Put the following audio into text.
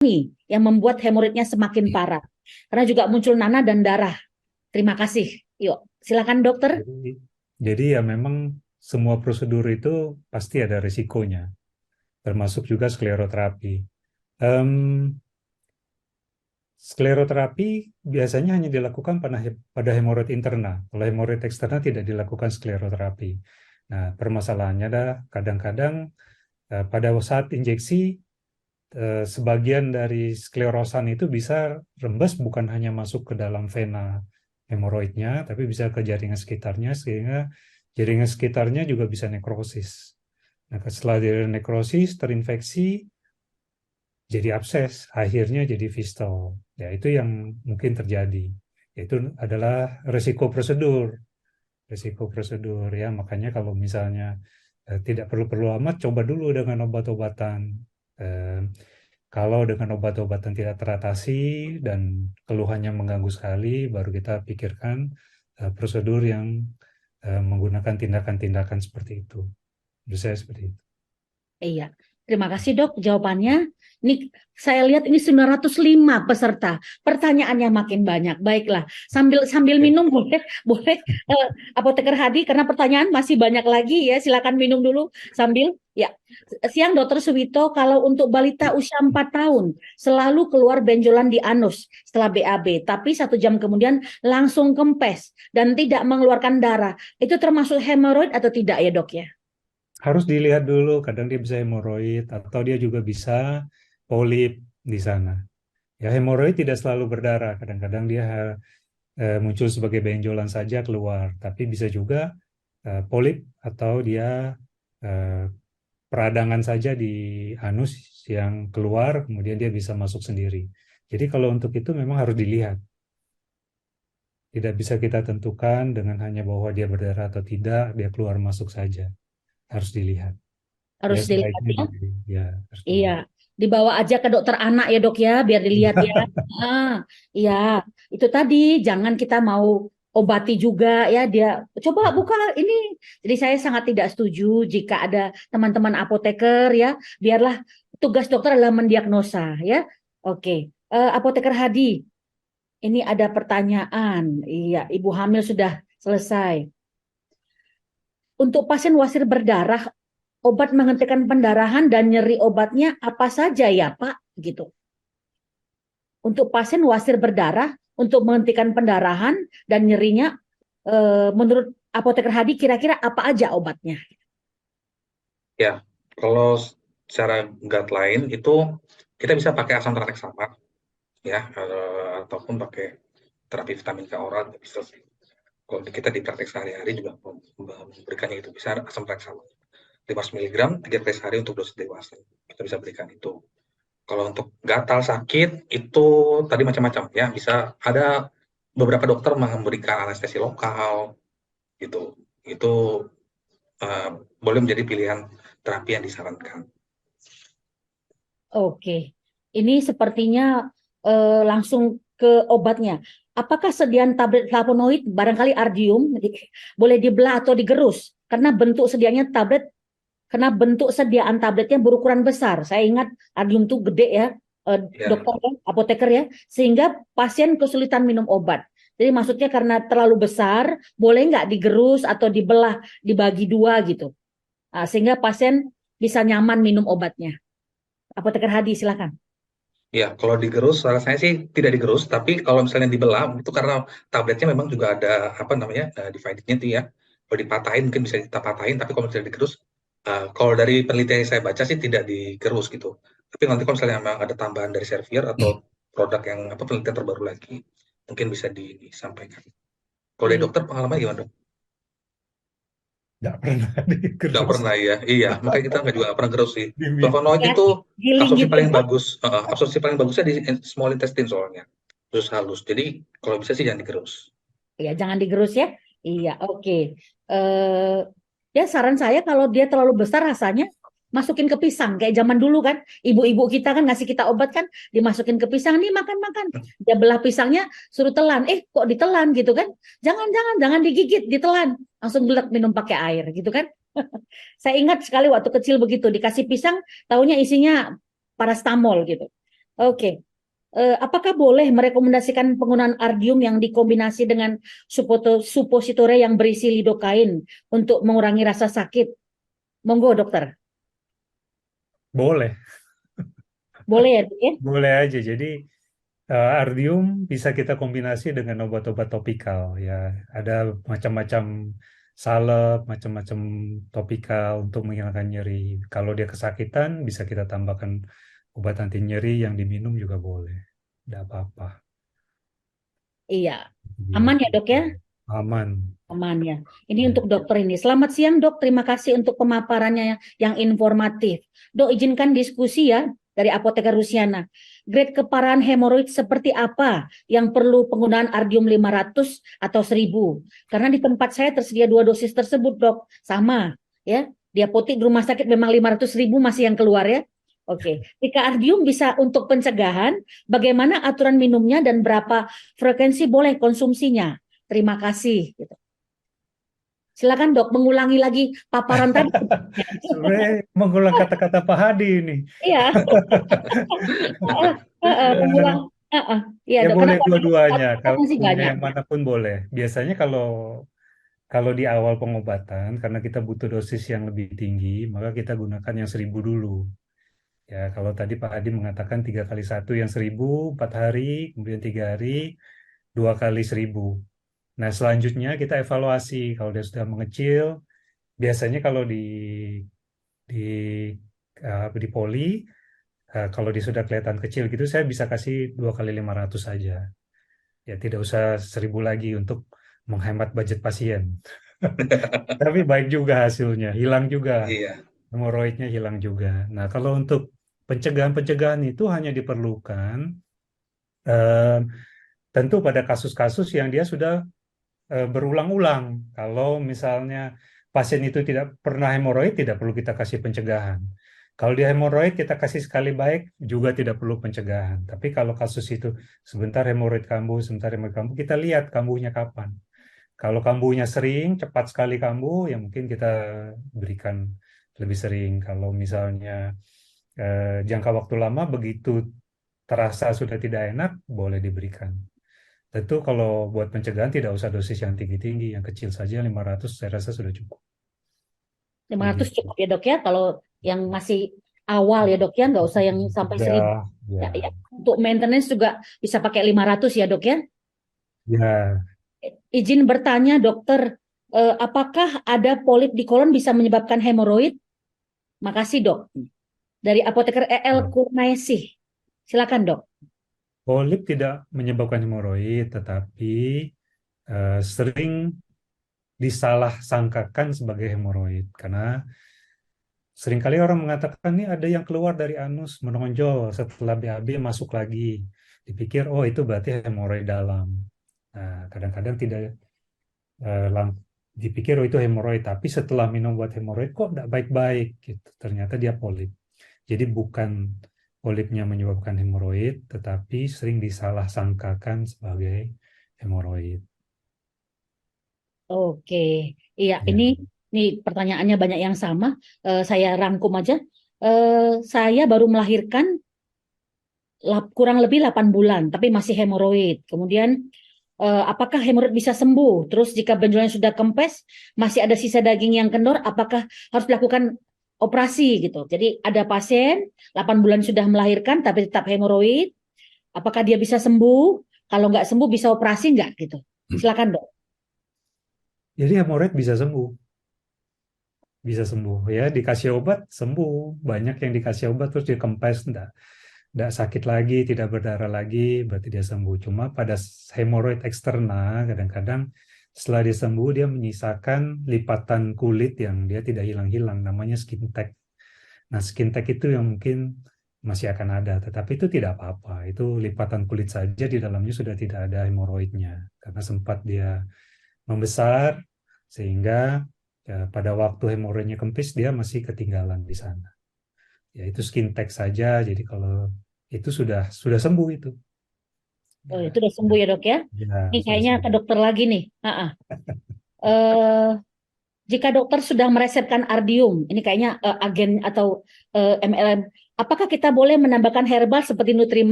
yang membuat hemoroidnya semakin parah. Karena juga muncul nanah dan darah. Terima kasih. Yuk, silakan dokter. Jadi ya memang semua prosedur itu pasti ada risikonya, termasuk juga skleroterapi. Em, Skleroterapi biasanya hanya dilakukan pada hemoroid interna. Kalau hemoroid eksterna tidak dilakukan skleroterapi. Nah, permasalahannya adalah kadang-kadang pada saat injeksi sebagian dari sklerosan itu bisa rembes bukan hanya masuk ke dalam vena hemoroidnya, tapi bisa ke jaringan sekitarnya sehingga jaringan sekitarnya juga bisa nekrosis. Nah, setelah dia nekrosis, terinfeksi, jadi abses, akhirnya jadi fistol. Ya, itu yang mungkin terjadi. Itu adalah resiko prosedur. Resiko prosedur ya, makanya kalau misalnya tidak perlu-perlu amat, coba dulu dengan obat-obatan. Eh, Kalau dengan obat-obatan tidak teratasi dan keluhannya mengganggu sekali, baru kita pikirkan prosedur yang menggunakan tindakan-tindakan seperti itu. Menurut saya seperti itu. Iya. Terima kasih dok jawabannya. Ini saya lihat ini 905 peserta. Pertanyaannya makin banyak. Baiklah, sambil sambil Oke. minum boleh boleh Apoteker Hadi karena pertanyaan masih banyak lagi ya. Silakan minum dulu sambil ya. Siang Dokter Suwito, kalau untuk balita usia 4 tahun selalu keluar benjolan di anus setelah BAB, tapi 1 jam kemudian langsung kempes dan tidak mengeluarkan darah. Itu termasuk hemoroid atau tidak ya dok ya? Harus dilihat dulu, kadang dia bisa hemoroid atau dia juga bisa polip di sana. Ya, hemoroid tidak selalu berdarah, kadang-kadang dia muncul sebagai benjolan saja keluar, tapi bisa juga polip atau dia eh, peradangan saja di anus yang keluar, kemudian dia bisa masuk sendiri. Jadi kalau untuk itu memang harus dilihat. Tidak bisa kita tentukan dengan hanya bahwa dia berdarah atau tidak, dia keluar masuk saja. Harus dilihat. Ya Harus dilihat sebaiknya ya. ya harus Iya, dilihat. dibawa aja ke dokter anak ya dok ya, biar dilihat ya. Ah, iya, itu tadi jangan kita mau obati juga ya dia. Coba buka ini. Jadi saya sangat tidak setuju jika ada teman-teman apoteker ya, biarlah tugas dokter adalah mendiagnosa ya. Oke, Apoteker Hadi, ini ada pertanyaan. Iya, ibu hamil sudah selesai. Untuk pasien wasir berdarah, obat menghentikan pendarahan dan nyeri obatnya apa saja ya Pak? Gitu. Untuk pasien wasir berdarah, untuk menghentikan pendarahan dan nyerinya, menurut Apoteker Hadi kira-kira apa aja obatnya? Ya, kalau secara guideline itu kita bisa pakai asam tranexamat ya, ataupun pakai terapi vitamin K oral bisa sih. Kalau kita di praktek sehari-hari juga memberikannya itu bisa asam tranexamat 500 mg 3 kali sehari untuk dosis dewasa. Kita bisa berikan itu. Kalau untuk gatal sakit itu tadi macam-macam ya, bisa ada beberapa dokter memberikan anestesi lokal gitu. Itu uh, boleh menjadi pilihan terapi yang disarankan. Oke, ini sepertinya langsung ke obatnya. Apakah sediaan tablet flavonoid, barangkali Ardium, boleh dibelah atau digerus? Karena bentuk sedianya tablet, karena bentuk sediaan tabletnya berukuran besar. Saya ingat Ardium itu gede ya, Ya, dokter ya, apoteker ya, sehingga pasien kesulitan minum obat. Jadi maksudnya karena terlalu besar, boleh nggak digerus atau dibelah, dibagi dua gitu. Nah, sehingga pasien bisa nyaman minum obatnya. Apoteker Hadi, silakan. ya, kalau digerus, saran saya sih tidak digerus, tapi kalau misalnya dibelah, itu karena tabletnya memang juga ada apa namanya divided-nya itu ya. Kalau dipatahin mungkin bisa kita patahin, tapi kalau misalnya digerus, kalau dari penelitian yang saya baca sih tidak digerus gitu. Tapi nanti kalau misalnya memang ada tambahan dari Servier atau produk yang apa penelitian terbaru lagi, mungkin bisa disampaikan. Kalau dari Iya. dokter pengalaman gimana dok? Nggak pernah Nggak digerus. pernah ya, iya. Makanya kita nggak juga nggak pernah gerus sih. Diminum. Flavonoid Ya, itu giling absorpsi gitu paling ya. bagus, absorpsi paling bagusnya di small intestine soalnya, terus halus. Jadi kalau bisa sih jangan digerus. Ya, jangan digerus ya. Iya, oke. Eh, ya saran saya kalau dia terlalu besar rasanya masukin ke pisang kayak zaman dulu kan. Ibu-ibu kita kan ngasih kita obat kan, dimasukin ke pisang nih makan-makan. Dia belah pisangnya suruh telan. Kok ditelan gitu kan? Jangan digigit, ditelan. Langsung gelek minum pakai air gitu kan. Saya ingat sekali waktu kecil begitu dikasih pisang, taunya isinya parastamol gitu. Oke. Apakah boleh merekomendasikan penggunaan ardium yang dikombinasi dengan suppositoria yang berisi lidokain untuk mengurangi rasa sakit? Monggo, dokter. Boleh, Boleh ya, Dok, ya? boleh aja. Jadi Ardium bisa kita kombinasi dengan obat-obat topikal ya. Ada macam-macam salep, macam-macam topikal untuk menghilangkan nyeri. Kalau dia kesakitan, bisa kita tambahkan obat anti nyeri yang diminum juga boleh. Tidak apa-apa. Iya. Aman Gitu. ya, Dok ya? Aman. Aman ya. Ini Ya. untuk dokter ini. Selamat siang, Dok. Terima kasih untuk pemaparannya yang informatif. Dok, izinkan diskusi ya dari Apoteker Rusiana. Grade keparahan hemoroid seperti apa yang perlu penggunaan ardium 500 atau 1000? Karena di tempat saya tersedia 2 dosis tersebut, Dok. Sama ya. Di apotek di rumah sakit memang 500.000 masih yang keluar ya. Oke, jika ardium bisa untuk pencegahan, bagaimana aturan minumnya dan berapa frekuensi boleh konsumsinya? Terima kasih. Gitu. Silakan dok, mengulangi lagi paparan tadi. Sebenarnya mengulang kata-kata Pak Hadi ini. Iya, mengulang. Iya Ya dok, karena boleh dua-duanya. Kalau masih punya banyak. yang manapun boleh. Biasanya kalau kalau di awal pengobatan, karena kita butuh dosis yang lebih tinggi, maka kita gunakan yang 1000 dulu. Ya, kalau tadi Pak Adi mengatakan 3 kali 1 yang 1000, 4 hari, kemudian 3 hari, 2 kali 1000. Nah, selanjutnya kita evaluasi. Kalau dia sudah mengecil, biasanya kalau di poli, kalau dia sudah kelihatan kecil gitu, saya bisa kasih 2 kali 500 saja. Ya, tidak usah 1000 lagi untuk menghemat budget pasien. Tapi baik juga hasilnya, hilang juga. Iya. Hemoroidnya hilang juga. Nah, kalau untuk pencegahan-pencegahan itu hanya diperlukan eh, tentu pada kasus-kasus yang dia sudah berulang-ulang. Kalau misalnya pasien itu tidak pernah hemoroid, tidak perlu kita kasih pencegahan. Kalau dia hemoroid, kita kasih sekali baik, juga tidak perlu pencegahan. Tapi kalau kasus itu sebentar hemoroid kambuh, sebentar hemoroid kambuh, kita lihat kambuhnya kapan. Kalau kambuhnya sering, cepat sekali kambuh, ya mungkin kita berikan lebih sering. Kalau misalnya jangka waktu lama, begitu terasa sudah tidak enak, boleh diberikan. Tentu kalau buat pencegahan tidak usah dosis yang tinggi-tinggi, yang kecil saja 500 saya rasa sudah cukup. 500 Begitu. cukup ya dok ya, kalau yang masih awal ya dok ya, nggak usah yang sampai 1000. Sudah, Ya, ya, ya. Untuk maintenance juga bisa pakai 500 ya dok ya. ya. Izin bertanya dokter, apakah ada polip di kolon bisa menyebabkan hemoroid? Makasih dok. Dari apoteker EL Kurnaisih. Silakan dok. Polip tidak menyebabkan hemoroid, tetapi sering disalah sangkakan sebagai hemoroid karena seringkali orang mengatakan nih ada yang keluar dari anus menonjol setelah BAB masuk lagi. Dipikir oh itu berarti hemoroid dalam. Nah, kadang-kadang tidak dipikir oh itu hemoroid, tapi setelah minum obat hemoroid kok tidak baik-baik gitu. Ternyata dia polip. Jadi bukan polipnya menyebabkan hemoroid, tetapi sering disalah sangkakan sebagai hemoroid. Oke, iya Ya. ini pertanyaannya banyak yang sama. Saya rangkum aja. Saya baru melahirkan kurang lebih 8 bulan, tapi masih hemoroid. Kemudian, apakah hemoroid bisa sembuh? Terus jika benjolannya sudah kempes, masih ada sisa daging yang kendor, apakah harus dilakukan operasi gitu? Jadi ada pasien 8 bulan sudah melahirkan, tapi tetap hemoroid. Apakah dia bisa sembuh? Kalau nggak sembuh, bisa operasi nggak gitu? Silakan dok. Jadi hemoroid bisa sembuh ya, dikasih obat sembuh. Banyak yang dikasih obat terus dikempes, enggak sakit lagi, tidak berdarah lagi, berarti dia sembuh. Cuma pada hemoroid eksterna kadang-kadang setelah dia sembuh dia menyisakan lipatan kulit yang dia tidak hilang-hilang, namanya skin tag. Nah, skin tag itu yang mungkin masih akan ada, tetapi itu tidak apa-apa. Itu lipatan kulit saja, di dalamnya sudah tidak ada hemoroidnya karena sempat dia membesar sehingga pada waktu hemoroidnya kempis dia masih ketinggalan di sana. Ya itu skin tag saja. Jadi kalau itu sudah sembuh itu. Oh, Ya, itu udah sembuh ya dok ya? ya, Ini sudah kayaknya ke sembuh. dokter lagi nih. Eh, Jika dokter sudah meresepkan ardium, ini kayaknya agen atau MLM, apakah kita boleh menambahkan herbal seperti Nutrimar?